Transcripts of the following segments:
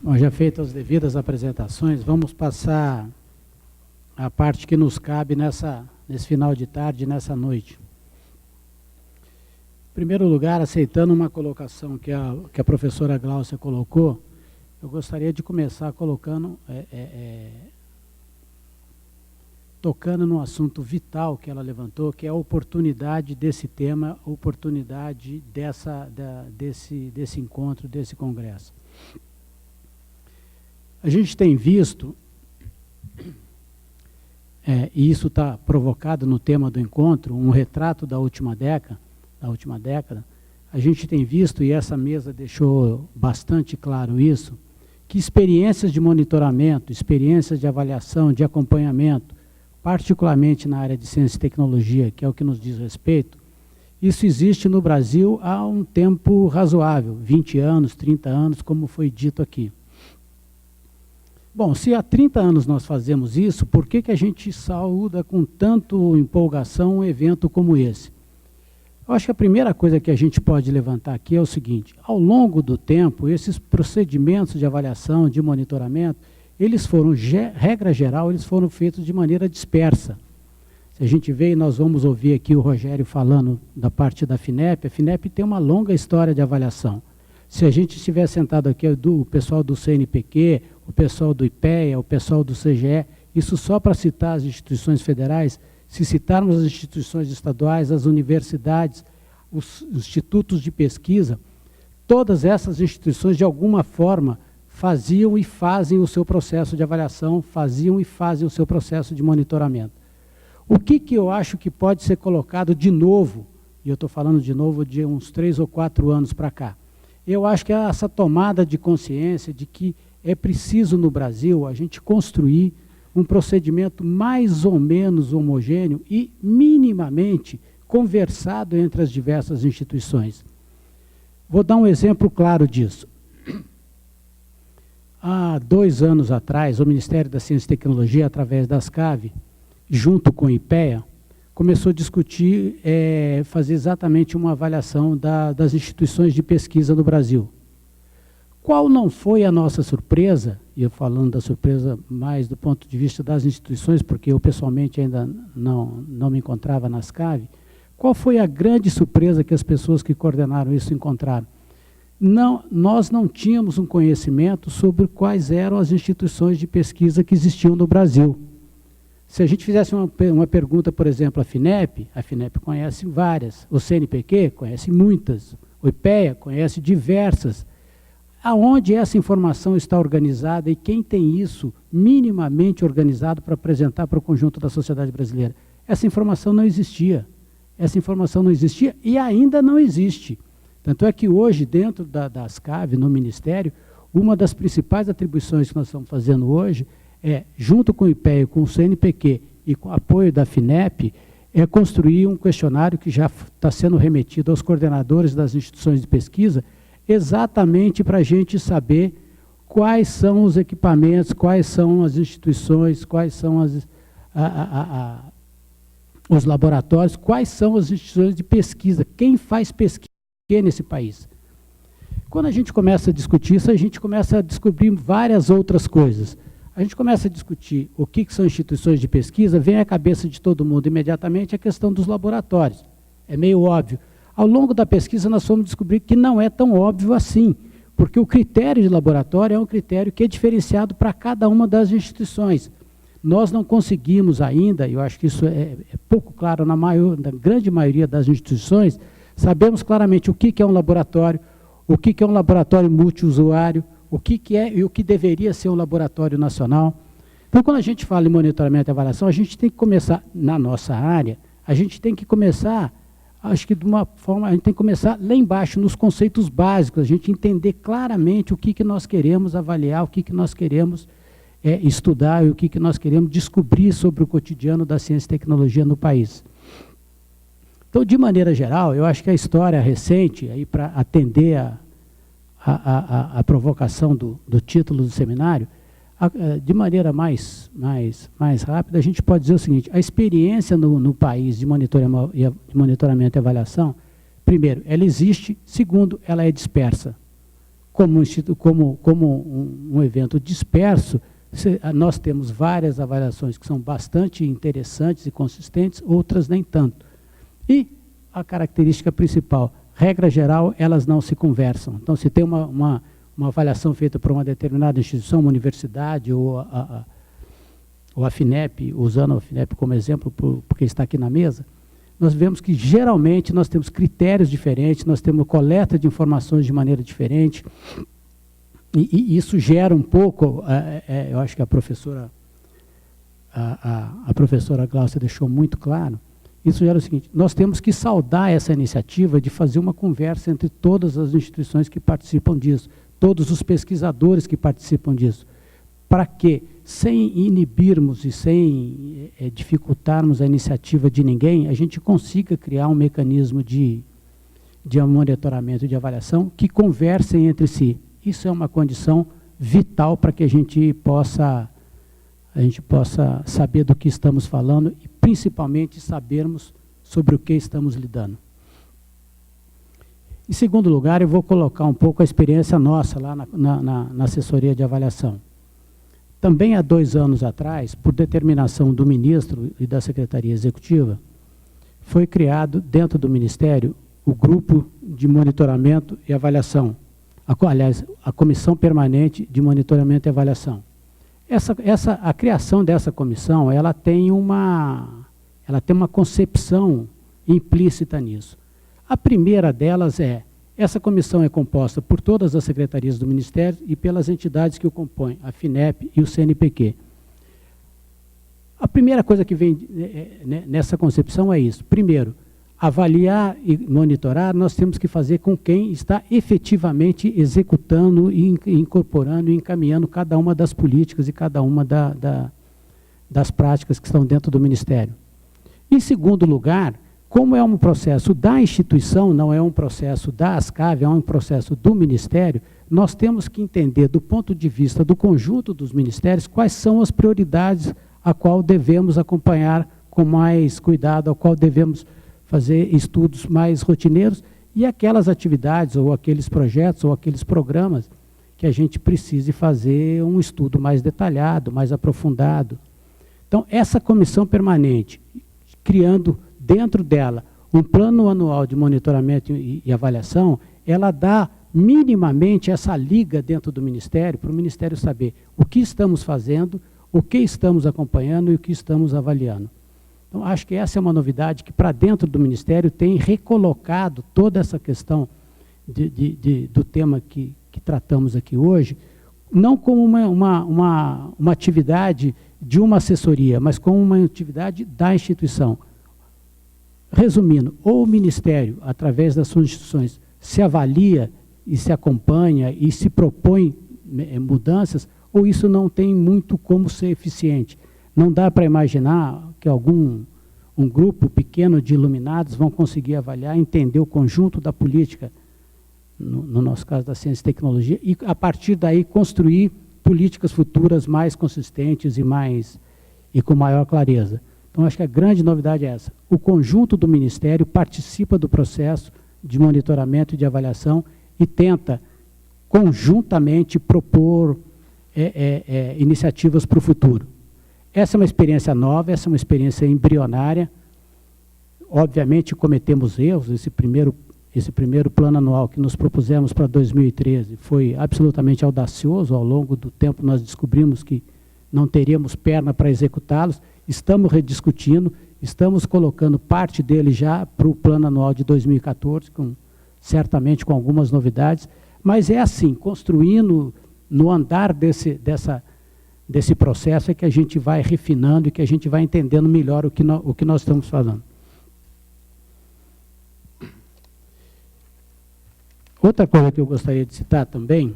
Bom, já feitas as devidas apresentações, vamos passar a parte que nos cabe nesse final de tarde, nessa noite. Em primeiro lugar, aceitando uma colocação que a professora Gláucia colocou, eu gostaria de começar colocando, tocando no assunto vital que ela levantou, que é a oportunidade desse tema, a oportunidade desse encontro, desse congresso. A gente tem visto, e isso está provocado no tema do encontro, um retrato da última década, a gente tem visto, e essa mesa deixou bastante claro isso, que experiências de monitoramento, experiências de avaliação, de acompanhamento, particularmente na área de ciência e tecnologia, que é o que nos diz respeito, isso existe no Brasil há um tempo razoável, 20 anos, 30 anos, como foi dito aqui. Bom, se há 30 anos nós fazemos isso, por que a gente saúda com tanto empolgação um evento como esse? Eu acho que a primeira coisa que a gente pode levantar aqui é o seguinte: ao longo do tempo, esses procedimentos de avaliação, de monitoramento, eles foram, regra geral, eles foram feitos de maneira dispersa. Se a gente vê, e nós vamos ouvir aqui o Rogério falando da parte da FINEP, a FINEP tem uma longa história de avaliação. Se a gente estiver sentado aqui, o pessoal do CNPq, o pessoal do IPEA, o pessoal do CGE, isso só para citar as instituições federais, se citarmos as instituições estaduais, as universidades, os institutos de pesquisa, todas essas instituições, de alguma forma, faziam e fazem o seu processo de avaliação, faziam e fazem o seu processo de monitoramento. O que eu acho que pode ser colocado de novo, e eu estou falando de novo de uns 3 ou 4 anos para cá, eu acho que é essa tomada de consciência de que é preciso no Brasil a gente construir um procedimento mais ou menos homogêneo e minimamente conversado entre as diversas instituições. Vou dar um exemplo claro disso. Há 2 anos atrás, o Ministério da Ciência e Tecnologia, através da ASCAV, junto com o IPEA, começou a discutir, fazer exatamente uma avaliação das instituições de pesquisa no Brasil. Qual não foi a nossa surpresa, e eu falando da surpresa mais do ponto de vista das instituições, porque eu pessoalmente ainda não me encontrava na ASCAV, qual foi a grande surpresa que as pessoas que coordenaram isso encontraram? Nós não tínhamos um conhecimento sobre quais eram as instituições de pesquisa que existiam no Brasil. Se a gente fizesse uma pergunta, por exemplo, a FINEP conhece várias, o CNPq conhece muitas, o IPEA conhece diversas. Aonde essa informação está organizada e quem tem isso minimamente organizado para apresentar para o conjunto da sociedade brasileira? Essa informação não existia. Essa informação não existia e ainda não existe. Tanto é que hoje, dentro da ASCAV, no Ministério, uma das principais atribuições que nós estamos fazendo hoje junto com o IPEA, com o CNPq e com o apoio da FINEP, construir um questionário que já está sendo remetido aos coordenadores das instituições de pesquisa, exatamente para a gente saber quais são os equipamentos, quais são as instituições, quais são os laboratórios, quais são as instituições de pesquisa, quem faz pesquisa nesse país. Quando a gente começa a discutir isso, a gente começa a descobrir várias outras coisas. A gente começa a discutir o que são instituições de pesquisa, vem à cabeça de todo mundo imediatamente a questão dos laboratórios. É meio óbvio. Ao longo da pesquisa, nós fomos descobrir que não é tão óbvio assim, porque o critério de laboratório é um critério que é diferenciado para cada uma das instituições. Nós não conseguimos ainda, e eu acho que isso é pouco claro na grande maioria das instituições, sabemos claramente o que é um laboratório, o que é um laboratório multiusuário, o que é e o que deveria ser um laboratório nacional. Então, quando a gente fala em monitoramento e avaliação, a gente tem que começar, na nossa área, a gente tem que começar, acho que de uma forma, a gente tem que começar lá embaixo, nos conceitos básicos, a gente entender claramente o que nós queremos avaliar, o que nós queremos estudar e o que nós queremos descobrir sobre o cotidiano da ciência e tecnologia no país. Então, de maneira geral, eu acho que a história recente, aí para atender a provocação do título do seminário, de maneira mais rápida, a gente pode dizer o seguinte: a experiência no país de monitoramento e avaliação, primeiro, ela existe, segundo, ela é dispersa. como um evento disperso, nós temos várias avaliações que são bastante interessantes e consistentes, outras nem tanto. E a característica principal, regra geral, elas não se conversam. Então, se tem uma avaliação feita por uma determinada instituição, uma universidade ou a FINEP, usando a FINEP como exemplo, porque está aqui na mesa, nós vemos que, geralmente, nós temos critérios diferentes, nós temos coleta de informações de maneira diferente, e isso gera um pouco, eu acho que a professora Glaucia deixou muito claro, isso gera o seguinte, nós temos que saudar essa iniciativa de fazer uma conversa entre todas as instituições que participam disso, todos os pesquisadores que participam disso, para que, sem inibirmos e sem dificultarmos a iniciativa de ninguém, a gente consiga criar um mecanismo de monitoramento e de avaliação que conversem entre si. Isso é uma condição vital para que a gente possa saber do que estamos falando e, principalmente, sabermos sobre o que estamos lidando. Em segundo lugar, eu vou colocar um pouco a experiência nossa lá na assessoria de avaliação. Também há 2 anos atrás, por determinação do ministro e da Secretaria Executiva, foi criado dentro do Ministério o Grupo de Monitoramento e Avaliação, aliás, a Comissão Permanente de Monitoramento e Avaliação. A criação dessa comissão, ela tem uma concepção implícita nisso. A primeira delas essa comissão é composta por todas as secretarias do Ministério e pelas entidades que o compõem, a FINEP e o CNPq. A primeira coisa que vem nessa concepção é isso. Primeiro, avaliar e monitorar, nós temos que fazer com quem está efetivamente executando e incorporando e encaminhando cada uma das políticas e cada uma das práticas que estão dentro do Ministério. Em segundo lugar, como é um processo da instituição, não é um processo da ASCAV, é um processo do Ministério, nós temos que entender, do ponto de vista do conjunto dos ministérios, quais são as prioridades a qual devemos acompanhar com mais cuidado, a qual devemos fazer estudos mais rotineiros, e aquelas atividades, ou aqueles projetos, ou aqueles programas, que a gente precise fazer um estudo mais detalhado, mais aprofundado. Então, essa comissão permanente, criando dentro dela um plano anual de monitoramento e avaliação, ela dá minimamente essa liga dentro do Ministério, para o Ministério saber o que estamos fazendo, o que estamos acompanhando e o que estamos avaliando. Então, acho que essa é uma novidade que, para dentro do Ministério, tem recolocado toda essa questão do tema que tratamos aqui hoje, não como uma atividade de uma assessoria, mas como uma atividade da instituição. Resumindo, ou o Ministério, através das suas instituições, se avalia e se acompanha e se propõe mudanças, ou isso não tem muito como ser eficiente. Não dá para imaginar que um grupo pequeno de iluminados vão conseguir avaliar, entender o conjunto da política, no nosso caso da ciência e tecnologia, e a partir daí construir políticas futuras mais consistentes e com maior clareza. Então, acho que a grande novidade é essa. O conjunto do Ministério participa do processo de monitoramento e de avaliação e tenta, conjuntamente, propor iniciativas para o futuro. Essa é uma experiência nova, essa é uma experiência embrionária. Obviamente, cometemos erros. Esse primeiro plano anual que nos propusemos para 2013 foi absolutamente audacioso. Ao longo do tempo, nós descobrimos que não teríamos perna para executá-los. Estamos rediscutindo, estamos colocando parte dele já para o plano anual de 2014, certamente com algumas novidades, mas é assim, construindo no andar desse processo é que a gente vai refinando e que a gente vai entendendo melhor o que nós estamos falando. Outra coisa que eu gostaria de citar também,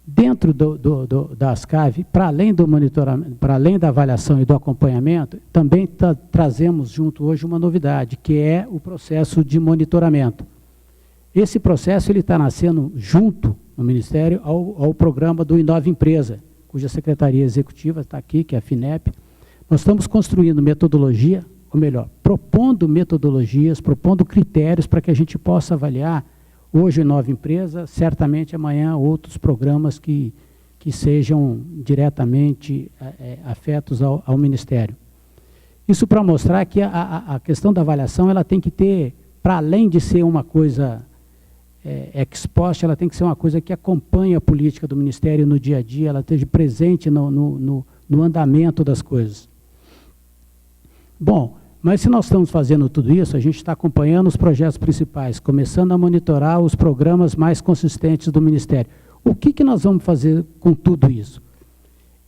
dentro da ASCAV, para além do monitoramento, para além da avaliação e do acompanhamento, também trazemos junto hoje uma novidade, que é o processo de monitoramento. Esse processo está nascendo junto no Ministério ao programa do Inova Empresa, cuja Secretaria Executiva está aqui, que é a FINEP. Nós estamos construindo metodologia, ou melhor, propondo metodologias, propondo critérios para que a gente possa avaliar Hoje, nova empresa, certamente amanhã outros programas que sejam diretamente afetos ao Ministério. Isso para mostrar que a questão da avaliação, ela tem que ter, para além de ser uma coisa ex post, ela tem que ser uma coisa que acompanha a política do Ministério no dia a dia, ela esteja presente no andamento das coisas. Bom, mas se nós estamos fazendo tudo isso, a gente está acompanhando os projetos principais, começando a monitorar os programas mais consistentes do Ministério. O que nós vamos fazer com tudo isso?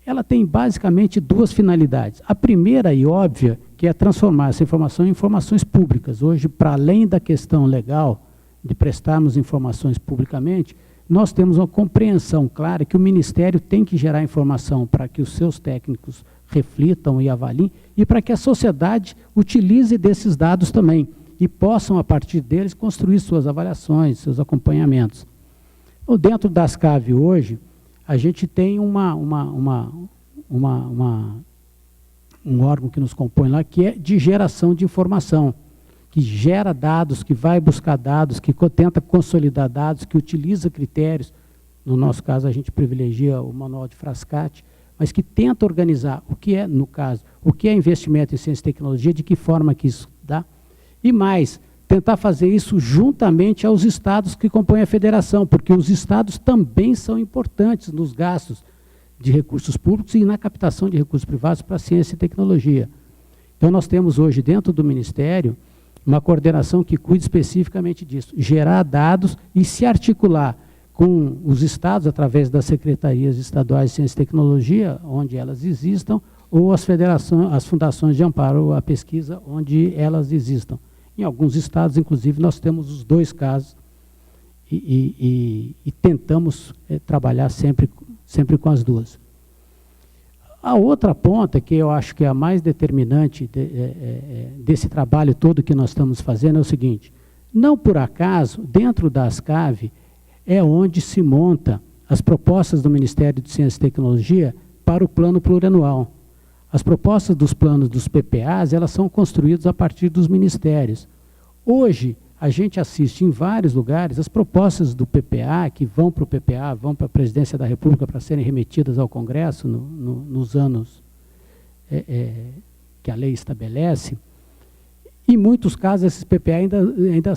Ela tem basicamente duas finalidades. A primeira e óbvia, que é transformar essa informação em informações públicas. Hoje, para além da questão legal, de prestarmos informações publicamente, nós temos uma compreensão clara que o Ministério tem que gerar informação para que os seus técnicos reflitam e avaliem, e para que a sociedade utilize desses dados também, e possam, a partir deles, construir suas avaliações, seus acompanhamentos. Então, dentro da ASCAV hoje, a gente tem um órgão que nos compõe lá, que é de geração de informação, que gera dados, que vai buscar dados, que tenta consolidar dados, que utiliza critérios. No nosso caso, a gente privilegia o manual de Frascati, mas que tenta organizar o que é, no caso, o que é investimento em ciência e tecnologia, de que forma que isso dá, e mais, tentar fazer isso juntamente aos estados que compõem a federação, porque os estados também são importantes nos gastos de recursos públicos e na captação de recursos privados para ciência e tecnologia. Então, nós temos hoje, dentro do Ministério, uma coordenação que cuida especificamente disso, gerar dados e se articular com os estados, através das secretarias estaduais de ciência e tecnologia, onde elas existam, ou as federações, as fundações de amparo à pesquisa, onde elas existam. Em alguns estados, inclusive, nós temos os dois casos e tentamos trabalhar sempre com as duas. A outra ponta, que eu acho que é a mais determinante desse trabalho todo que nós estamos fazendo, é o seguinte: não por acaso, dentro da ASCAV, é onde se monta as propostas do Ministério de Ciência e Tecnologia para o plano plurianual. As propostas dos planos dos PPAs, elas são construídas a partir dos ministérios. Hoje, a gente assiste em vários lugares as propostas do PPA, que vão para o PPA, vão para a Presidência da República para serem remetidas ao Congresso nos anos que a lei estabelece. Em muitos casos, esses PPA ainda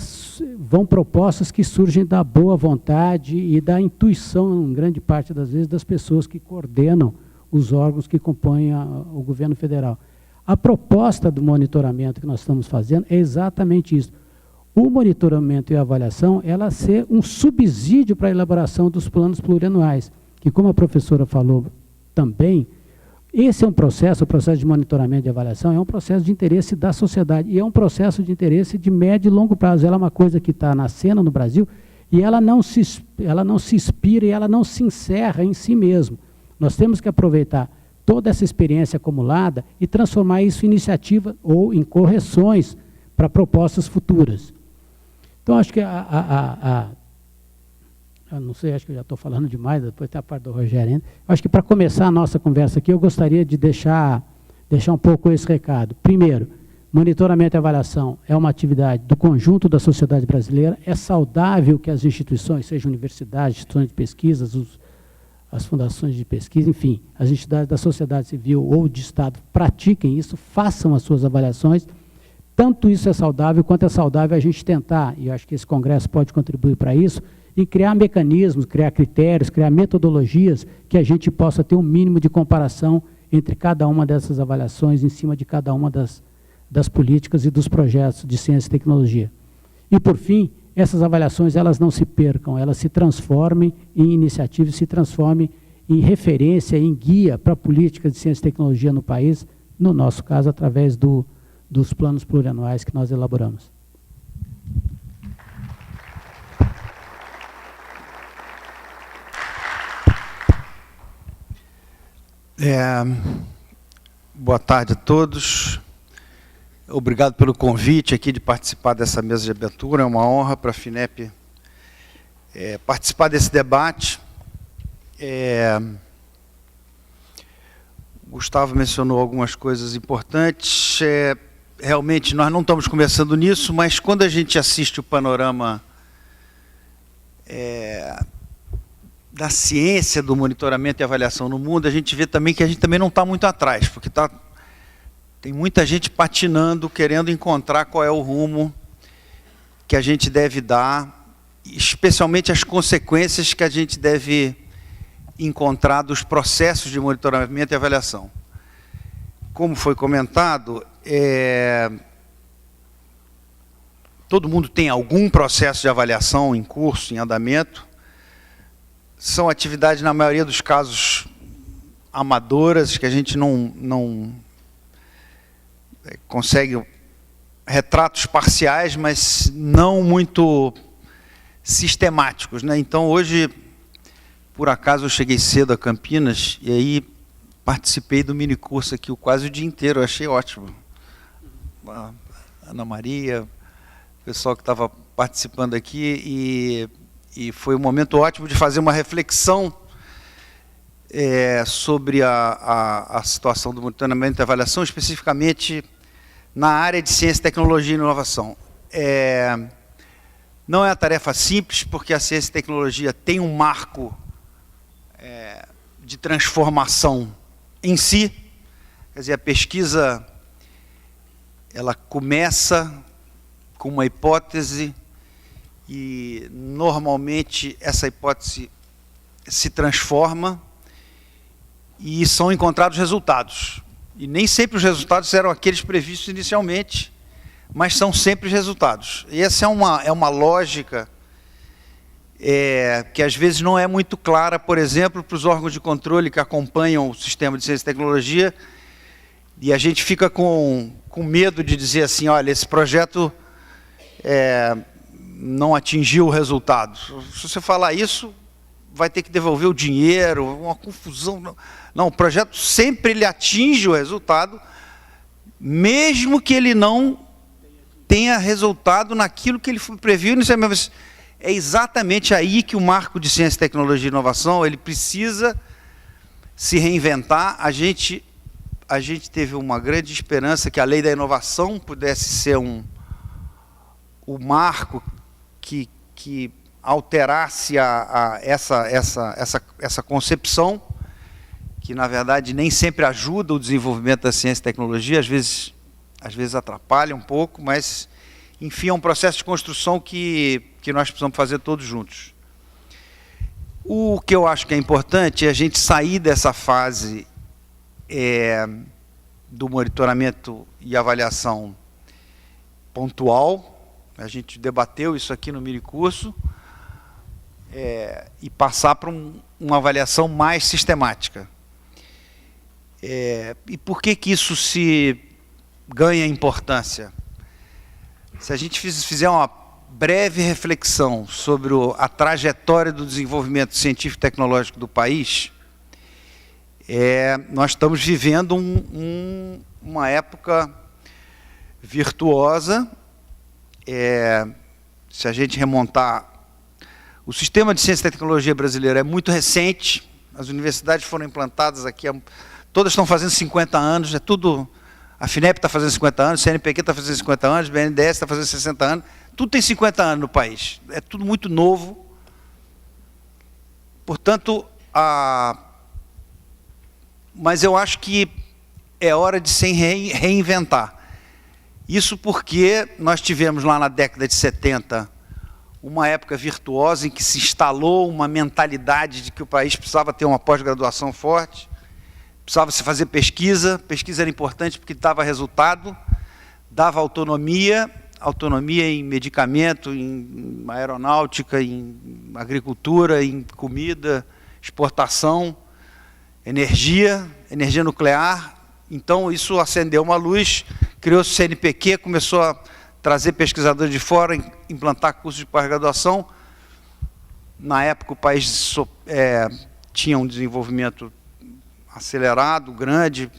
vão propostas que surgem da boa vontade e da intuição, em grande parte das vezes, das pessoas que coordenam os órgãos que compõem o governo federal. A proposta do monitoramento que nós estamos fazendo é exatamente isso. O monitoramento e a avaliação, ela ser um subsídio para a elaboração dos planos plurianuais, que, como a professora falou também, esse é um processo, o processo de monitoramento e avaliação, é um processo de interesse da sociedade, e é um processo de interesse de médio e longo prazo. Ela é uma coisa que está nascendo no Brasil, e ela não se inspira e ela não se encerra em si mesmo. Nós temos que aproveitar toda essa experiência acumulada e transformar isso em iniciativa ou em correções para propostas futuras. Então, acho que eu não sei, acho que eu já estou falando demais, depois tem a parte do Rogério ainda. Acho que para começar a nossa conversa aqui, eu gostaria de deixar um pouco esse recado. Primeiro, monitoramento e avaliação é uma atividade do conjunto da sociedade brasileira. É saudável que as instituições, sejam universidades, instituições de pesquisas, as fundações de pesquisa, enfim, as entidades da sociedade civil ou de Estado pratiquem isso, façam as suas avaliações. Tanto isso é saudável, quanto é saudável a gente tentar, e eu acho que esse congresso pode contribuir para isso, em criar mecanismos, criar critérios, criar metodologias que a gente possa ter um mínimo de comparação entre cada uma dessas avaliações, em cima de cada uma das políticas e dos projetos de ciência e tecnologia. E, por fim, essas avaliações, elas não se percam, elas se transformem em iniciativas, se transformem em referência, em guia para a política de ciência e tecnologia no país, no nosso caso, através dos planos plurianuais que nós elaboramos. Boa tarde a todos. Obrigado pelo convite aqui de participar dessa mesa de abertura. É uma honra para a FINEP participar desse debate. Gustavo mencionou algumas coisas importantes. Realmente, nós não estamos começando nisso, mas quando a gente assiste o panorama da ciência do monitoramento e avaliação no mundo, a gente vê também que a gente também não está muito atrás, porque tem muita gente patinando, querendo encontrar qual é o rumo que a gente deve dar, especialmente as consequências que a gente deve encontrar dos processos de monitoramento e avaliação. Como foi comentado, todo mundo tem algum processo de avaliação em curso, em andamento. São atividades, na maioria dos casos, amadoras, que a gente não consegue retratos parciais, mas não muito sistemáticos, né? Então, hoje, por acaso, eu cheguei cedo a Campinas e aí participei do minicurso aqui quase o dia inteiro, eu achei ótimo. A Ana Maria, o pessoal que estava participando aqui, e foi um momento ótimo de fazer uma reflexão sobre a situação do monitoramento e avaliação, especificamente na área de ciência, tecnologia e inovação. Não é uma tarefa simples, porque a ciência e tecnologia tem um marco de transformação em si. Quer dizer, a pesquisa ela começa com uma hipótese e, normalmente, essa hipótese se transforma e são encontrados resultados. E nem sempre os resultados eram aqueles previstos inicialmente, mas são sempre os resultados. E essa é uma lógica que às vezes não é muito clara, por exemplo, para os órgãos de controle que acompanham o sistema de ciência e tecnologia, e a gente fica com medo de dizer assim, olha, esse projeto não atingiu o resultado. Se você falar isso, vai ter que devolver o dinheiro, uma confusão. Não, o projeto sempre ele atinge o resultado, mesmo que ele não tenha resultado naquilo que ele previu inicialmente. É exatamente aí que o marco de ciência, tecnologia e inovação ele precisa se reinventar. A gente teve uma grande esperança que a lei da inovação pudesse ser o marco que alterasse essa concepção, que na verdade nem sempre ajuda o desenvolvimento da ciência e tecnologia, às vezes atrapalha um pouco, mas enfim, é um processo de construção que nós precisamos fazer todos juntos. O que eu acho que é importante é a gente sair dessa fase do monitoramento e avaliação pontual. A gente debateu isso aqui no minicurso, e passar para uma avaliação mais sistemática. E por que isso se ganha importância? Se a gente fizer uma breve reflexão sobre a trajetória do desenvolvimento científico e tecnológico do país, nós estamos vivendo uma época virtuosa. Se a gente remontar, o sistema de ciência e tecnologia brasileiro é muito recente, as universidades foram implantadas aqui, todas estão fazendo 50 anos, a FINEP está fazendo 50 anos, a CNPq está fazendo 50 anos, a BNDES está fazendo 60 anos, tudo tem 50 anos no país, é tudo muito novo. Portanto, mas eu acho que é hora de se reinventar. Isso porque nós tivemos lá na década de 70 uma época virtuosa em que se instalou uma mentalidade de que o país precisava ter uma pós-graduação forte, precisava se fazer pesquisa era importante porque dava resultado, dava autonomia em medicamento, em aeronáutica, em agricultura, em comida, exportação, energia nuclear. Então, isso acendeu uma luz, criou-se o CNPq, começou a trazer pesquisadores de fora, implantar cursos de pós-graduação. Na época, o país tinha um desenvolvimento acelerado, grande,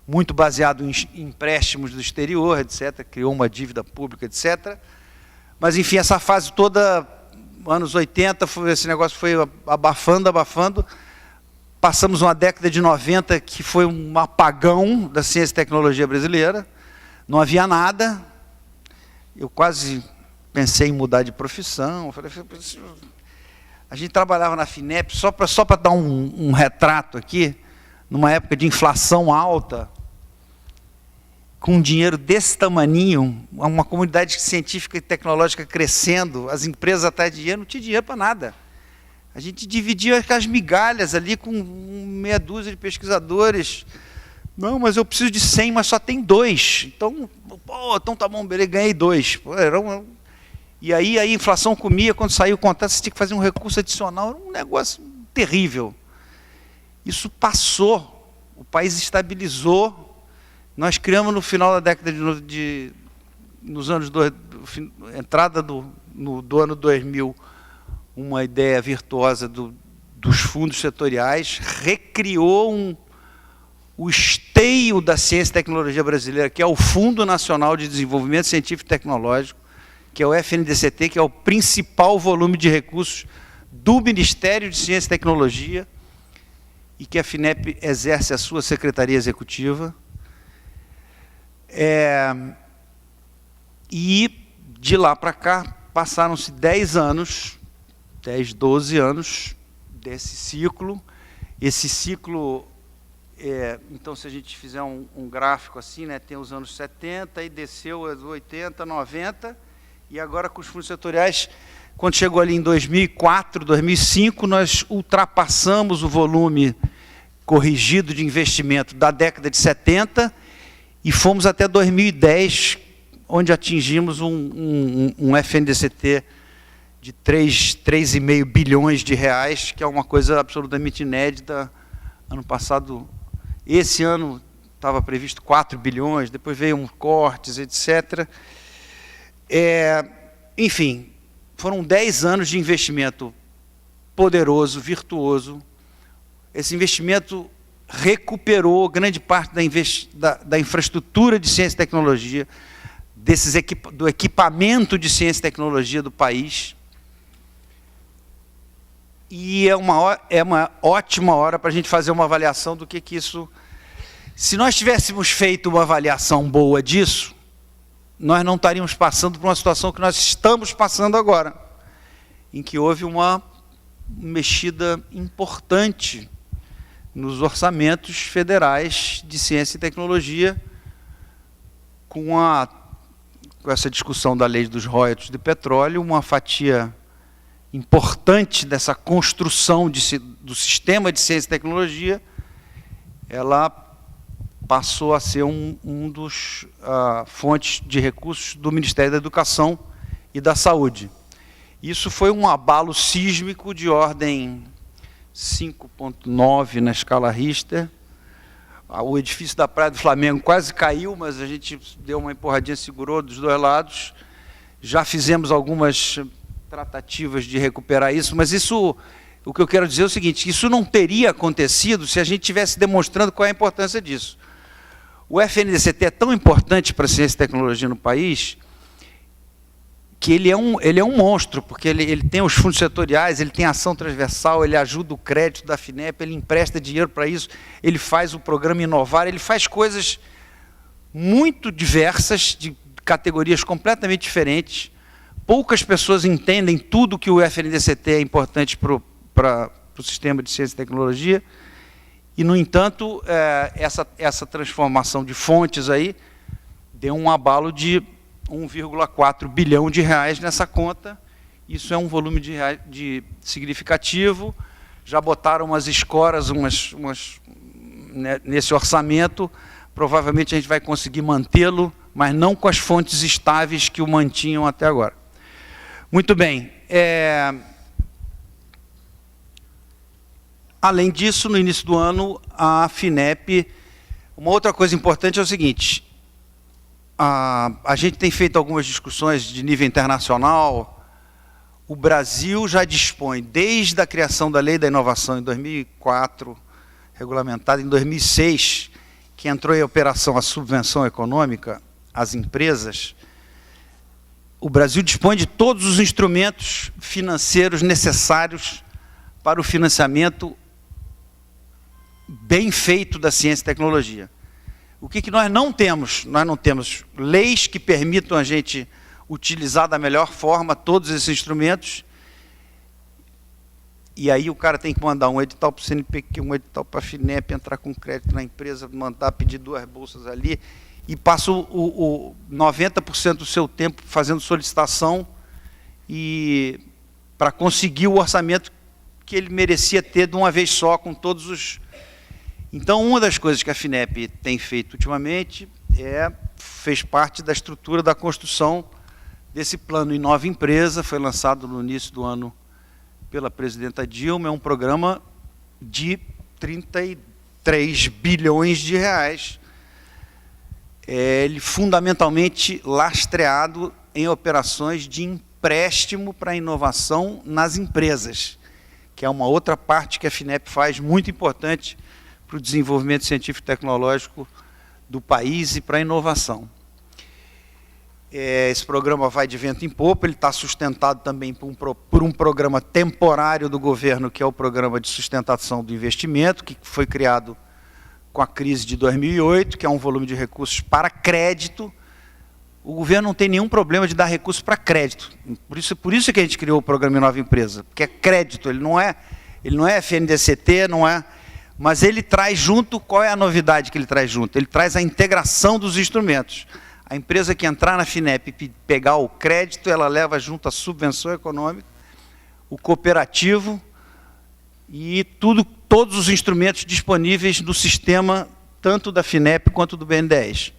muito baseado em empréstimos do exterior, etc., criou uma dívida pública, etc. Mas, enfim, essa fase toda, anos 80, esse negócio foi abafando, passamos uma década de 90 que foi um apagão da ciência e tecnologia brasileira, não havia nada, eu quase pensei em mudar de profissão, falei, A gente trabalhava na FINEP, só para dar um retrato aqui, numa época de inflação alta, com um dinheiro desse tamaninho, uma comunidade científica e tecnológica crescendo, as empresas atrás de dinheiro, não tinha dinheiro para nada. A gente dividia as migalhas ali com meia dúzia de pesquisadores. Não, mas eu preciso de 100, mas só tem 2. Então, então tá bom, beleza, ganhei 2. E aí a inflação comia, quando saiu o contrato, você tinha que fazer um recurso adicional, era um negócio terrível. Isso passou, o país estabilizou. Nós criamos no final da década nos anos entrada do ano 2000, uma ideia virtuosa dos fundos setoriais, recriou o esteio da ciência e tecnologia brasileira, que é o Fundo Nacional de Desenvolvimento Científico e Tecnológico, que é o FNDCT, que é o principal volume de recursos do Ministério de Ciência e Tecnologia, e que a FINEP exerce a sua secretaria executiva. E de lá para cá, passaram-se 10 anos, 10, 12 anos desse ciclo. Esse ciclo, então, se a gente fizer um gráfico assim, né, tem os anos 70, e desceu aos 80, 90, e agora com os fundos setoriais, quando chegou ali em 2004, 2005, nós ultrapassamos o volume corrigido de investimento da década de 70 e fomos até 2010, onde atingimos um FNDCT de 3,5 bilhões de reais, que é uma coisa absolutamente inédita. Ano passado, esse ano, estava previsto 4 bilhões, depois veio um cortes, etc. Enfim, foram 10 anos de investimento poderoso, virtuoso. Esse investimento recuperou grande parte da infraestrutura de ciência e tecnologia, do equipamento de ciência e tecnologia do país. E é uma ótima hora para a gente fazer uma avaliação do que isso... Se nós tivéssemos feito uma avaliação boa disso, nós não estaríamos passando por uma situação que nós estamos passando agora, em que houve uma mexida importante nos orçamentos federais de ciência e tecnologia, com essa discussão da lei dos royalties de petróleo, uma fatia importante dessa construção do sistema de ciência e tecnologia, ela passou a ser um dos fontes de recursos do Ministério da Educação e da Saúde. Isso foi um abalo sísmico de ordem 5,9 na escala Richter. O edifício da Praia do Flamengo quase caiu, mas a gente deu uma empurradinha, segurou dos dois lados. Já fizemos algumas tratativas de recuperar isso, mas isso, o que eu quero dizer é o seguinte, isso não teria acontecido se a gente estivesse demonstrando qual é a importância disso. O FNDCT é tão importante para a ciência e tecnologia no país que ele é um monstro, porque ele tem os fundos setoriais, ele tem ação transversal, ele ajuda o crédito da FINEP, ele empresta dinheiro para isso, ele faz o programa Inovar, ele faz coisas muito diversas, de categorias completamente diferentes. Poucas pessoas entendem tudo que o FNDCT é importante para o sistema de ciência e tecnologia, e, no entanto, essa transformação de fontes aí deu um abalo de 1,4 bilhão de reais nessa conta. Isso é um volume significativo. Já botaram umas escoras nesse orçamento. Provavelmente a gente vai conseguir mantê-lo, mas não com as fontes estáveis que o mantinham até agora. Muito bem. Além disso, no início do ano, a FINEP... Uma outra coisa importante é o seguinte, a gente tem feito algumas discussões de nível internacional. O Brasil já dispõe, desde a criação da Lei da Inovação em 2004, regulamentada em 2006, que entrou em operação a subvenção econômica às empresas, o Brasil dispõe de todos os instrumentos financeiros necessários para o financiamento bem feito da ciência e tecnologia. O que nós não temos? Nós não temos leis que permitam a gente utilizar da melhor forma todos esses instrumentos, E aí o cara tem que mandar um edital para o CNPq, um edital para a FINEP, entrar com crédito na empresa, mandar pedir 2 bolsas ali, e passa o 90% do seu tempo fazendo solicitação e para conseguir o orçamento que ele merecia ter de uma vez só, com todos os... Então, uma das coisas que a FINEP tem feito ultimamente fez parte da estrutura da construção desse plano Inova Empresa, foi lançado no início do ano pela presidenta Dilma, é um programa de 33 bilhões de reais, ele fundamentalmente lastreado em operações de empréstimo para inovação nas empresas, que é uma outra parte que a FINEP faz muito importante para o desenvolvimento científico e tecnológico do país e para a inovação. Esse programa vai de vento em popa, ele está sustentado também por um programa temporário do governo, que é o Programa de Sustentação do Investimento, que foi criado com a crise de 2008, que é um volume de recursos para crédito. O governo não tem nenhum problema de dar recursos para crédito. Por isso que a gente criou o Programa Inova Empresa, porque é crédito, ele não é FNDCT, não é... Mas ele traz junto, qual é a novidade que ele traz junto? Ele traz a integração dos instrumentos. A empresa que entrar na FINEP e pegar o crédito, ela leva junto a subvenção econômica, o cooperativo e todos os instrumentos disponíveis no sistema, tanto da FINEP quanto do BNDES.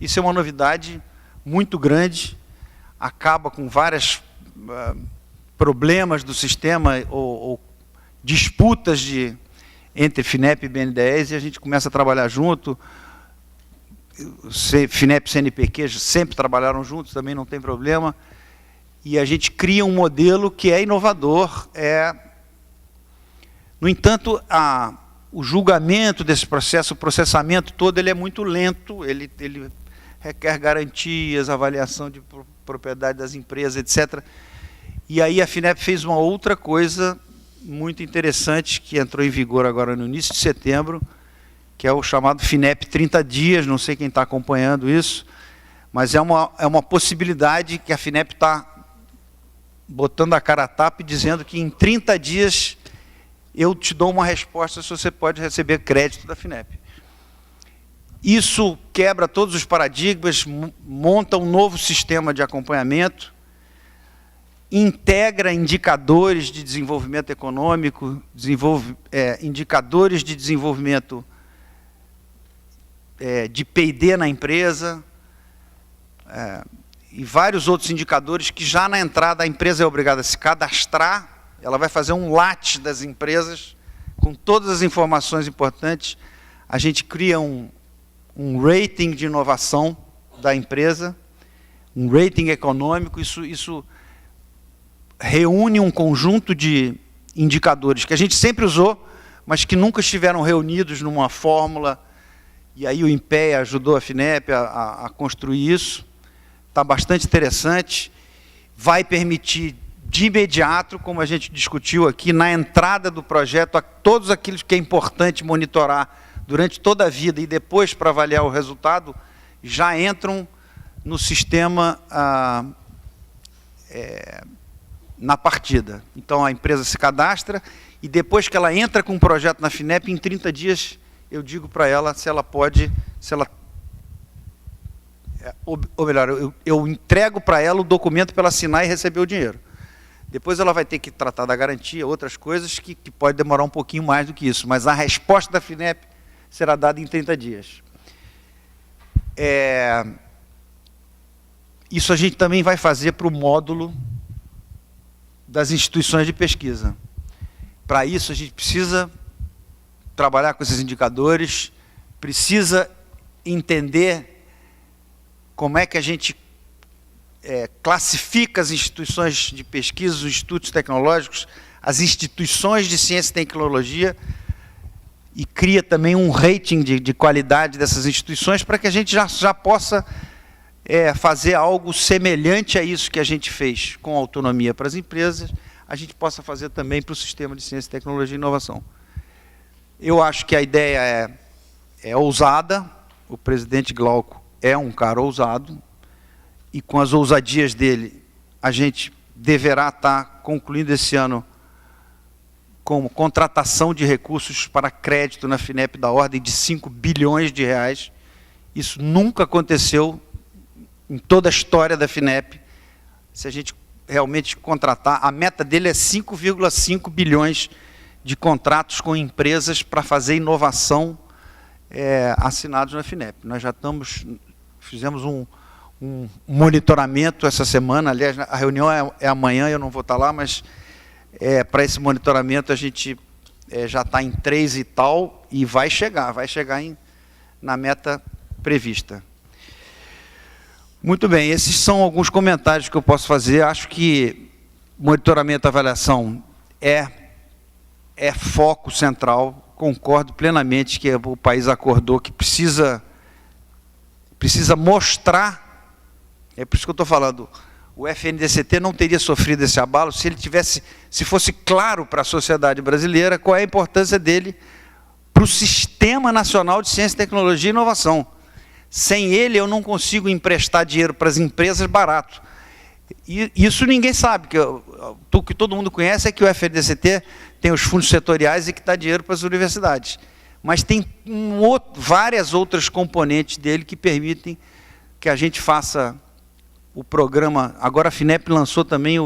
Isso é uma novidade muito grande, acaba com vários problemas do sistema ou disputas entre FINEP e BNDES, e a gente começa a trabalhar junto. FINEP e CNPq sempre trabalharam juntos, também não tem problema, e a gente cria um modelo que é inovador. No entanto, o julgamento desse processo, o processamento todo, ele é muito lento, ele requer garantias, avaliação de propriedade das empresas, etc. E aí a FINEP fez uma outra coisa muito interessante, que entrou em vigor agora no início de setembro, que é o chamado FINEP 30 dias, não sei quem está acompanhando isso, mas é uma possibilidade que a FINEP está botando a cara a tapa e dizendo que em 30 dias eu te dou uma resposta se você pode receber crédito da FINEP. Isso quebra todos os paradigmas, monta um novo sistema de acompanhamento, integra indicadores de desenvolvimento econômico, indicadores de desenvolvimento de P&D na empresa, e vários outros indicadores que já na entrada a empresa é obrigada a se cadastrar, ela vai fazer um LAT das empresas, com todas as informações importantes, a gente cria um rating de inovação da empresa, um rating econômico, isso reúne um conjunto de indicadores que a gente sempre usou, mas que nunca estiveram reunidos numa fórmula, e aí o INPEA ajudou a FINEP a construir isso. Está bastante interessante, vai permitir de imediato, como a gente discutiu aqui, na entrada do projeto, a todos aqueles que é importante monitorar durante toda a vida e depois para avaliar o resultado, já entram no sistema na partida. Então a empresa se cadastra e depois que ela entra com um projeto na FINEP, em 30 dias eu digo para ela se ela pode, ou melhor, eu entrego para ela o documento para ela assinar e receber o dinheiro. Depois ela vai ter que tratar da garantia, outras coisas que pode demorar um pouquinho mais do que isso, mas a resposta da FINEP será dada em 30 dias. Isso a gente também vai fazer para o módulo das instituições de pesquisa. Para isso a gente precisa trabalhar com esses indicadores, precisa entender como é que a gente classifica as instituições de pesquisa, os institutos tecnológicos, as instituições de ciência e tecnologia, e cria também um rating de qualidade dessas instituições para que a gente já possa fazer algo semelhante a isso que a gente fez com autonomia para as empresas, a gente possa fazer também para o sistema de ciência, tecnologia e inovação. Eu acho que a ideia é ousada, o presidente Glauco é um cara ousado, e com as ousadias dele, a gente deverá estar concluindo esse ano como contratação de recursos para crédito na FINEP da ordem de 5 bilhões de reais. Isso nunca aconteceu em toda a história da FINEP. Se a gente realmente contratar, a meta dele é 5,5 bilhões de contratos com empresas para fazer inovação assinados na FINEP. Nós já fizemos um monitoramento essa semana, aliás, a reunião é amanhã, eu não vou estar lá, mas para esse monitoramento a gente já está em 3 e tal, e vai chegar na meta prevista. Muito bem, esses são alguns comentários que eu posso fazer. Acho que monitoramento e avaliação é foco central. Concordo plenamente que o país acordou que precisa mostrar, é por isso que eu estou falando, o FNDCT não teria sofrido esse abalo se fosse claro para a sociedade brasileira qual é a importância dele para o Sistema Nacional de Ciência, Tecnologia e Inovação. Sem ele, eu não consigo emprestar dinheiro para as empresas barato. E isso ninguém sabe, que todo mundo conhece é que o FNDCT tem os fundos setoriais e que dá dinheiro para as universidades. Mas tem várias outras componentes dele que permitem que a gente faça o programa. Agora a FINEP lançou também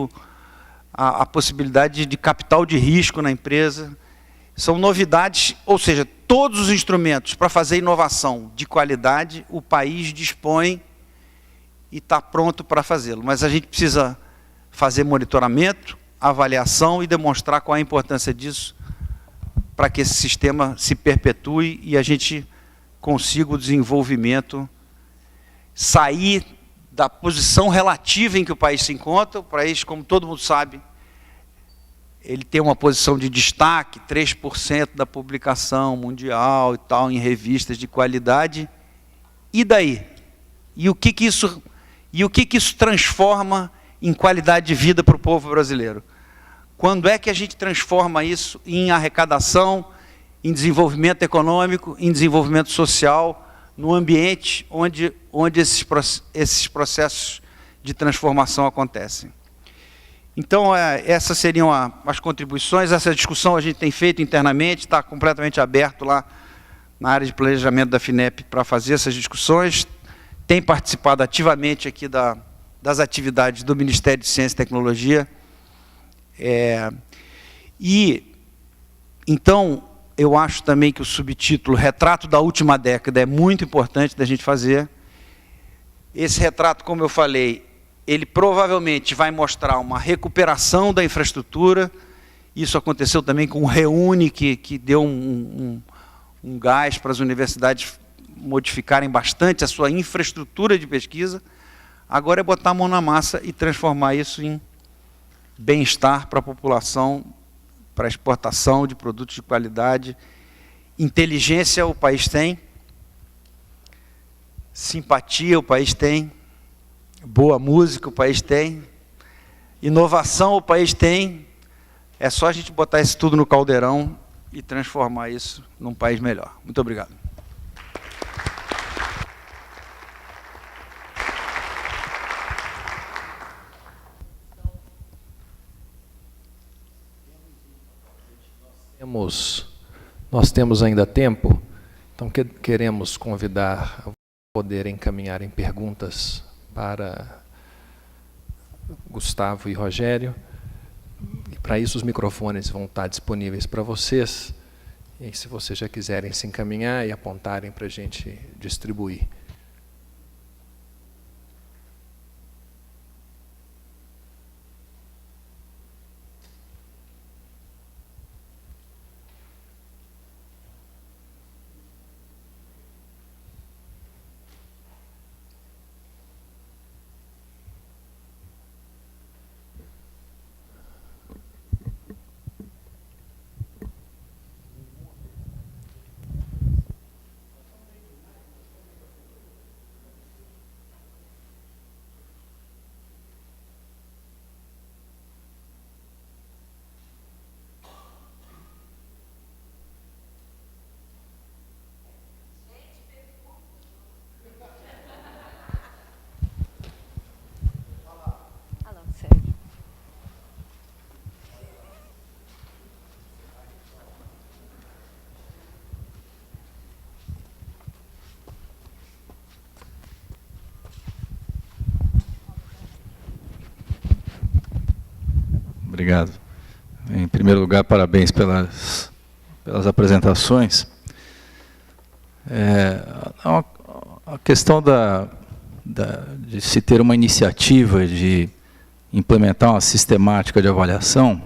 a possibilidade de capital de risco na empresa. São novidades, ou seja, todos os instrumentos para fazer inovação de qualidade, o país dispõe e está pronto para fazê-lo. Mas a gente precisa fazer monitoramento, avaliação e demonstrar qual é a importância disso para que esse sistema se perpetue e a gente consiga o desenvolvimento, sair da posição relativa em que o país se encontra. O país, como todo mundo sabe, ele tem uma posição de destaque, 3% da publicação mundial e tal, em revistas de qualidade. E daí? E o que isso transforma em qualidade de vida para o povo brasileiro? Quando é que a gente transforma isso em arrecadação, em desenvolvimento econômico, em desenvolvimento social, no ambiente onde esses processos de transformação acontecem? Então, essas seriam as contribuições. Essa discussão a gente tem feito internamente, está completamente aberto lá na área de planejamento da FINEP para fazer essas discussões. Tem participado ativamente aqui das atividades do Ministério de Ciência e Tecnologia. Então, eu acho também que o subtítulo Retrato da Última Década é muito importante da gente fazer. Esse retrato, como eu falei, ele provavelmente vai mostrar uma recuperação da infraestrutura. Isso aconteceu também com o Reúne, que deu um gás para as universidades modificarem bastante a sua infraestrutura de pesquisa. Agora é botar a mão na massa e transformar isso em bem-estar para a população, para a exportação de produtos de qualidade. Inteligência o país tem, simpatia o país tem, boa música o país tem, inovação o país tem. É só a gente botar isso tudo no caldeirão e transformar isso num país melhor. Muito obrigado. Nós temos ainda tempo, então queremos convidar a poder encaminharem perguntas para Gustavo e Rogério. E para isso os microfones vão estar disponíveis para vocês. E se vocês já quiserem se encaminhar e apontarem para a gente distribuir. Obrigado. Em primeiro lugar, parabéns pelas apresentações. A questão de se ter uma iniciativa de implementar uma sistemática de avaliação,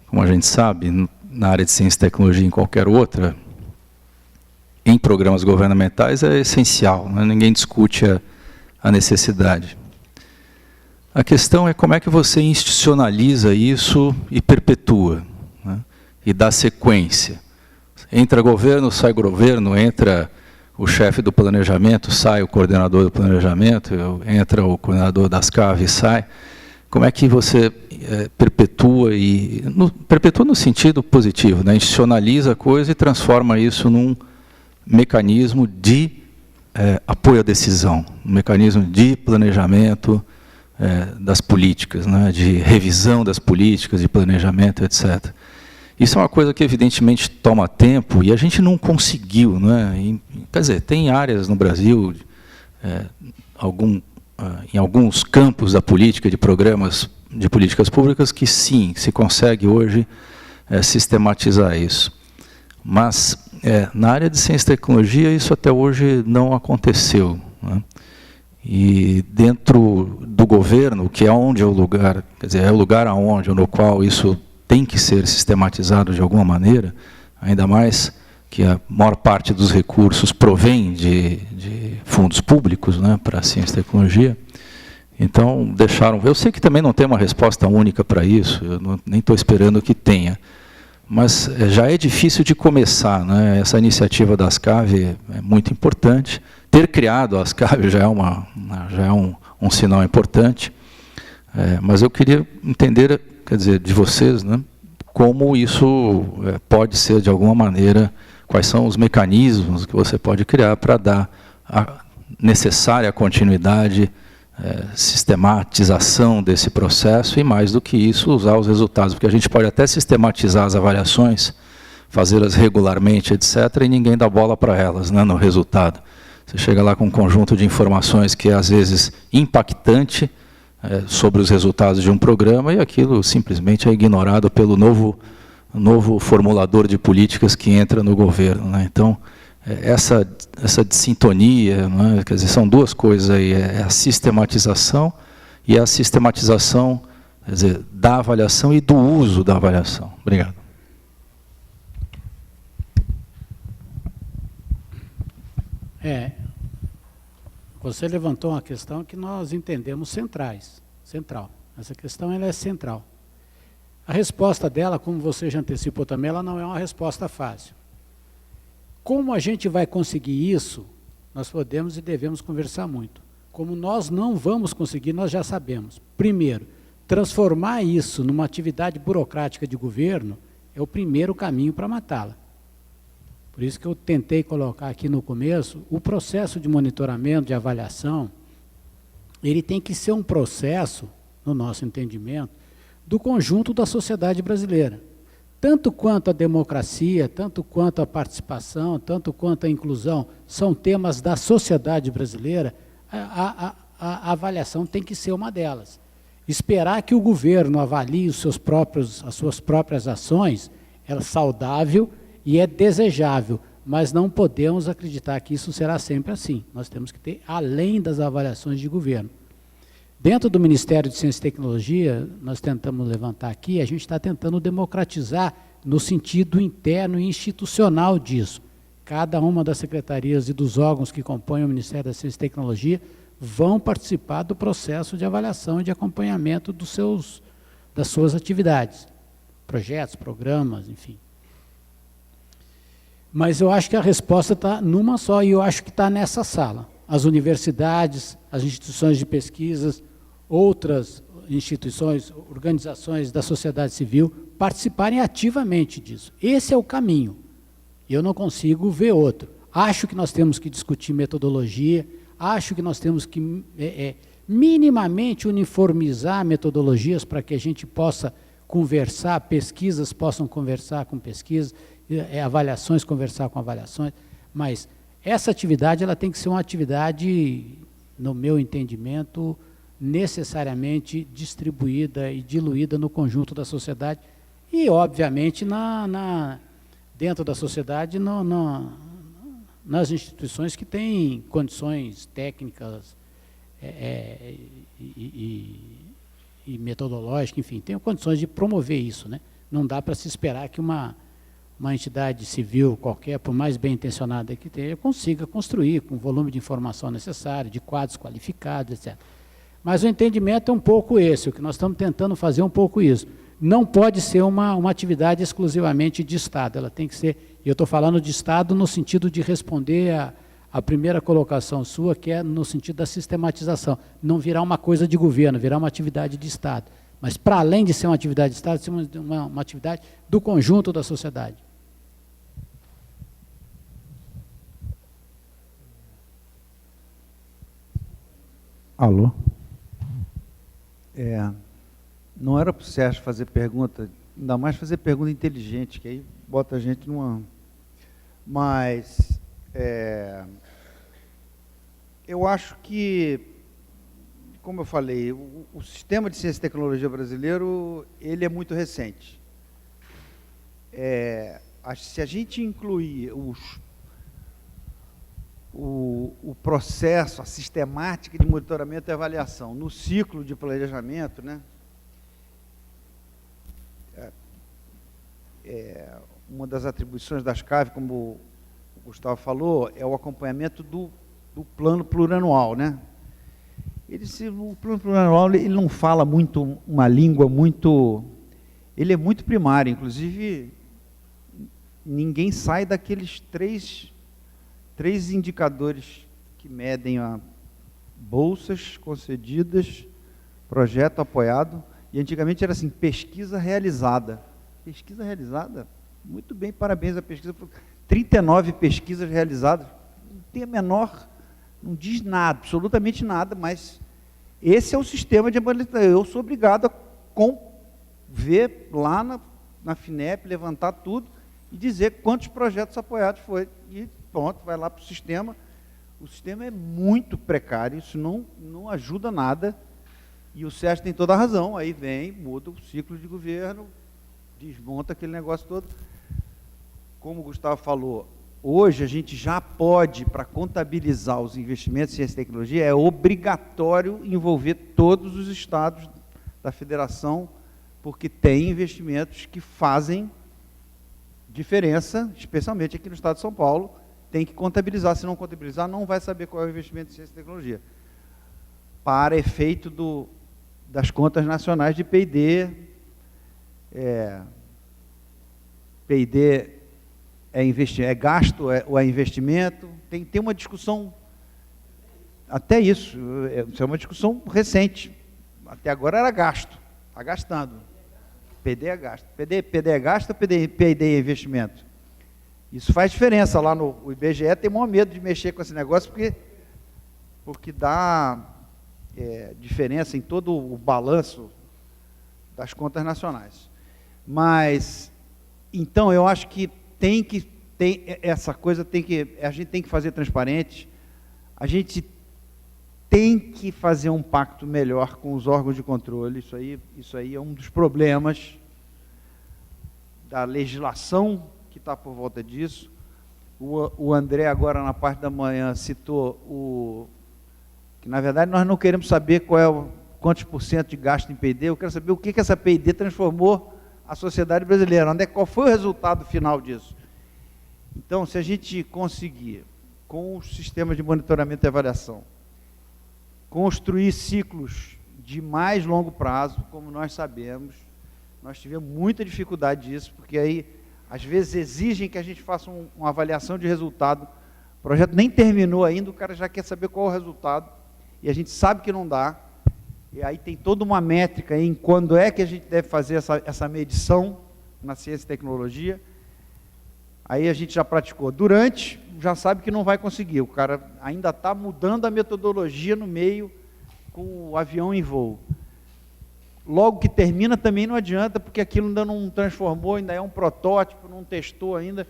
como a gente sabe, na área de ciência e tecnologia e em qualquer outra, em programas governamentais é essencial, né? Ninguém discute a necessidade. A questão é como é que você institucionaliza isso e perpetua, né? E dá sequência. Entra governo, sai governo, entra o chefe do planejamento, sai o coordenador do planejamento, entra o coordenador das CAV e sai. Como é que você perpetua, perpetua no sentido positivo, né? Institucionaliza a coisa e transforma isso num mecanismo de apoio à decisão, um mecanismo de planejamento das políticas, né? De revisão das políticas, de planejamento, etc. Isso é uma coisa que, evidentemente, toma tempo e a gente não conseguiu. Né? Quer dizer, tem áreas no Brasil, em alguns campos da política, de programas de políticas públicas, que sim, se consegue hoje sistematizar isso. Mas, na área de ciência e tecnologia, isso até hoje não aconteceu. Né? E dentro do governo, que é onde é o lugar, quer dizer, é o lugar no qual isso tem que ser sistematizado de alguma maneira, ainda mais que a maior parte dos recursos provém de fundos públicos, né, para a ciência e tecnologia. Então, deixaram... Eu sei que também não tem uma resposta única para isso, eu nem estou esperando que tenha, mas já é difícil de começar, né? Essa iniciativa das CAV é muito importante. Ter criado as CAV já é um sinal importante, mas eu queria entender, quer dizer, de vocês, né, como isso pode ser, de alguma maneira, quais são os mecanismos que você pode criar para dar a necessária continuidade, sistematização desse processo e, mais do que isso, usar os resultados. Porque a gente pode até sistematizar as avaliações, fazê-las regularmente, etc., e ninguém dá bola para elas, né, no resultado. Você chega lá com um conjunto de informações que é, às vezes, impactante, sobre os resultados de um programa, e aquilo simplesmente é ignorado pelo novo formulador de políticas que entra no governo. Né? Então, essa dissintonia, né? Quer dizer, são duas coisas aí, a sistematização e a sistematização, quer dizer, da avaliação e do uso da avaliação. Obrigado. Você levantou uma questão que nós entendemos central. Essa questão ela é central. A resposta dela, como você já antecipou também, ela não é uma resposta fácil. Como a gente vai conseguir isso, nós podemos e devemos conversar muito. Como nós não vamos conseguir, nós já sabemos. Primeiro, transformar isso numa atividade burocrática de governo é o primeiro caminho para matá-la. Por isso que eu tentei colocar aqui no começo, o processo de monitoramento, de avaliação, ele tem que ser um processo, no nosso entendimento, do conjunto da sociedade brasileira. Tanto quanto a democracia, tanto quanto a participação, tanto quanto a inclusão, são temas da sociedade brasileira, a avaliação tem que ser uma delas. Esperar que o governo avalie as suas próprias ações é saudável e é desejável, mas não podemos acreditar que isso será sempre assim. Nós temos que ter, além das avaliações de governo. Dentro do Ministério de Ciência e Tecnologia, nós tentamos levantar aqui, a gente está tentando democratizar no sentido interno e institucional disso. Cada uma das secretarias e dos órgãos que compõem o Ministério da Ciência e Tecnologia vão participar do processo de avaliação e de acompanhamento das suas atividades, projetos, programas, enfim. Mas eu acho que a resposta está numa só, e eu acho que está nessa sala. As universidades, as instituições de pesquisas, outras instituições, organizações da sociedade civil, participarem ativamente disso. Esse é o caminho. Eu não consigo ver outro. Acho que nós temos que discutir metodologia, acho que nós temos que minimamente uniformizar metodologias para que a gente possa conversar, pesquisas possam conversar com pesquisas, avaliações conversar com avaliações, mas essa atividade ela tem que ser uma atividade, no meu entendimento, necessariamente distribuída e diluída no conjunto da sociedade e, obviamente, dentro da sociedade, nas instituições que têm condições técnicas e metodológicas, enfim, têm condições de promover isso, né? Não dá para se esperar que uma entidade civil qualquer, por mais bem intencionada que tenha, consiga construir com o volume de informação necessário, de quadros qualificados, etc. Mas o entendimento é um pouco esse, o que nós estamos tentando fazer é um pouco isso. Não pode ser uma atividade exclusivamente de Estado, ela tem que ser, e eu estou falando de Estado no sentido de responder a primeira colocação sua, que é no sentido da sistematização, não virar uma coisa de governo, virar uma atividade de Estado. Mas, para além de ser uma atividade de Estado, ser uma atividade do conjunto da sociedade. Alô? Não era para o Sérgio fazer pergunta, ainda mais fazer pergunta inteligente, que aí bota a gente numa... Mas eu acho que, como eu falei, o sistema de ciência e tecnologia brasileiro, ele é muito recente. Se a gente incluir o processo, a sistemática de monitoramento e avaliação no ciclo de planejamento, né? Uma das atribuições das CAV, como o Gustavo falou, é o acompanhamento do plano plurianual, né? O plano plurianual ele não fala muito uma língua muito... Ele é muito primário, inclusive ninguém sai daqueles três indicadores que medem a bolsas concedidas, projeto apoiado, e antigamente era assim, pesquisa realizada. Pesquisa realizada? Muito bem, parabéns à pesquisa. 39 pesquisas realizadas, não tem a menor, não diz nada, absolutamente nada, mas esse é o sistema de avaliação. Eu sou obrigado a ver lá na FINEP, levantar tudo e dizer quantos projetos apoiados foi. E pronto, vai lá para o sistema. O sistema é muito precário, isso não ajuda nada, e o Sérgio tem toda a razão, aí vem, muda o ciclo de governo, desmonta aquele negócio todo. Como o Gustavo falou, hoje a gente já pode, para contabilizar os investimentos em ciência e tecnologia, é obrigatório envolver todos os estados da federação, porque tem investimentos que fazem diferença, especialmente aqui no estado de São Paulo, tem que contabilizar, se não contabilizar, não vai saber qual é o investimento em ciência e tecnologia. Para efeito das contas nacionais de P&D, P&D é gasto ou é investimento, tem uma discussão, até isso é uma discussão recente, até agora era gasto, está gastando, P&D é gasto, P&D é gasto ou P&D é investimento? Isso faz diferença, lá no IBGE tem maior medo de mexer com esse negócio, porque dá diferença em todo o balanço das contas nacionais. Mas, então, eu acho que essa coisa a gente tem que fazer transparente, a gente tem que fazer um pacto melhor com os órgãos de controle, isso aí é um dos problemas da legislação que está por volta disso. O André, agora na parte da manhã, citou que, na verdade, nós não queremos saber quantos por cento de gasto em P&D, eu quero saber o que essa P&D transformou a sociedade brasileira, qual foi o resultado final disso. Então, se a gente conseguir, com os sistemas de monitoramento e avaliação, construir ciclos de mais longo prazo, como nós sabemos, nós tivemos muita dificuldade disso, porque aí, às vezes, exigem que a gente faça uma avaliação de resultado, o projeto nem terminou ainda, o cara já quer saber qual é o resultado, e a gente sabe que não dá, e aí tem toda uma métrica em quando é que a gente deve fazer essa medição na ciência e tecnologia. Aí a gente já praticou. Durante, já sabe que não vai conseguir, o cara ainda está mudando a metodologia no meio, com o avião em voo. Logo que termina também não adianta, porque aquilo ainda não transformou, ainda é um protótipo, não testou ainda.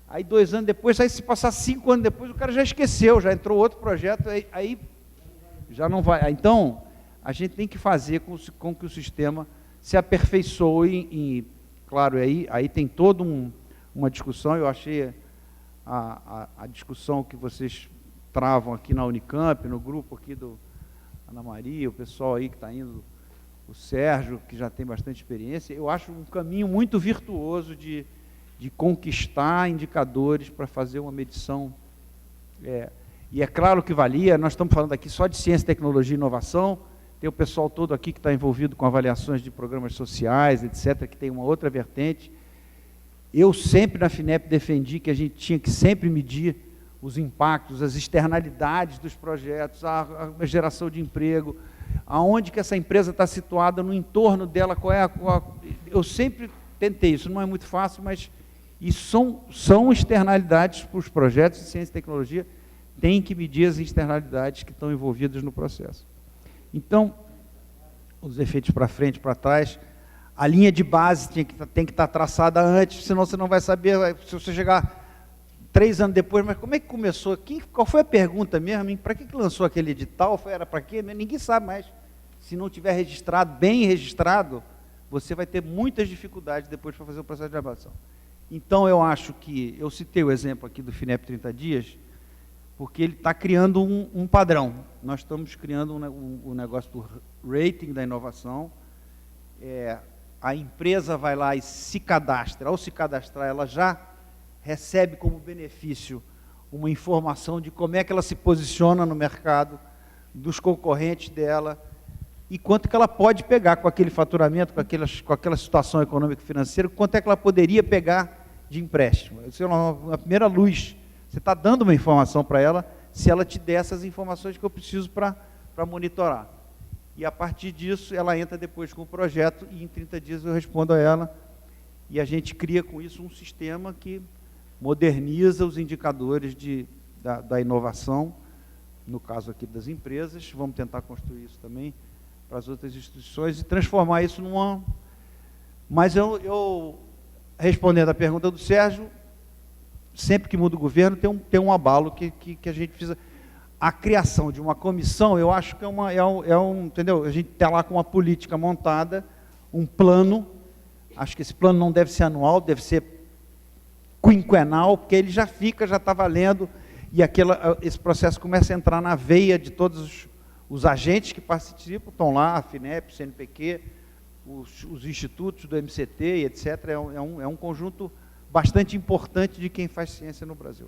Aí 2 anos depois, aí se passar 5 anos depois, o cara já esqueceu, já entrou outro projeto, aí já não vai. Então, a gente tem que fazer com que o sistema se aperfeiçoe. Claro, aí tem toda uma discussão. Eu achei a discussão que vocês travam aqui na Unicamp, no grupo aqui do Ana Maria, o pessoal aí que está indo, o Sérgio, que já tem bastante experiência, eu acho um caminho muito virtuoso de conquistar indicadores para fazer uma medição. E é claro que valia, nós estamos falando aqui só de ciência, tecnologia e inovação, tem o pessoal todo aqui que está envolvido com avaliações de programas sociais, etc., que tem uma outra vertente. Eu sempre na FINEP defendi que a gente tinha que sempre medir os impactos, as externalidades dos projetos, a geração de emprego, aonde que essa empresa está situada no entorno dela, eu sempre tentei, isso não é muito fácil, mas isso são externalidades para os projetos de ciência e tecnologia, tem que medir as externalidades que estão envolvidas no processo. Então, os efeitos para frente, para trás, a linha de base tem que estar traçada antes, senão você não vai saber, se você chegar 3 anos depois, mas como é que começou? Qual foi a pergunta mesmo? Para que lançou aquele edital? Era para quê? Ninguém sabe mais. Se não tiver registrado, bem registrado, você vai ter muitas dificuldades depois para fazer o processo de avaliação. Então, eu acho que, eu citei o exemplo aqui do FINEP 30 dias, porque ele está criando um padrão. Nós estamos criando um negócio do rating da inovação. A empresa vai lá e se cadastra. Ao se cadastrar, ela já recebe como benefício uma informação de como é que ela se posiciona no mercado, dos concorrentes dela, e quanto que ela pode pegar com aquele faturamento, com aquela situação econômica e financeira, quanto é que ela poderia pegar de empréstimo. Isso é uma primeira luz. Você está dando uma informação para ela, se ela te der essas informações que eu preciso para monitorar. E, a partir disso, ela entra depois com o projeto, e em 30 dias eu respondo a ela, e a gente cria com isso um sistema que moderniza os indicadores da inovação, no caso aqui das empresas. Vamos tentar construir isso também para as outras instituições e transformar isso numa... Mas eu respondendo à pergunta do Sérgio, sempre que muda o governo, tem um abalo que a gente precisa... A criação de uma comissão, eu acho que entendeu? A gente está lá com uma política montada, um plano, acho que esse plano não deve ser anual, deve ser quinquenal, porque ele já está valendo, e esse processo começa a entrar na veia de todos os agentes que participam, estão lá, a FINEP, o CNPq, os institutos do MCT, etc. É um conjunto bastante importante de quem faz ciência no Brasil.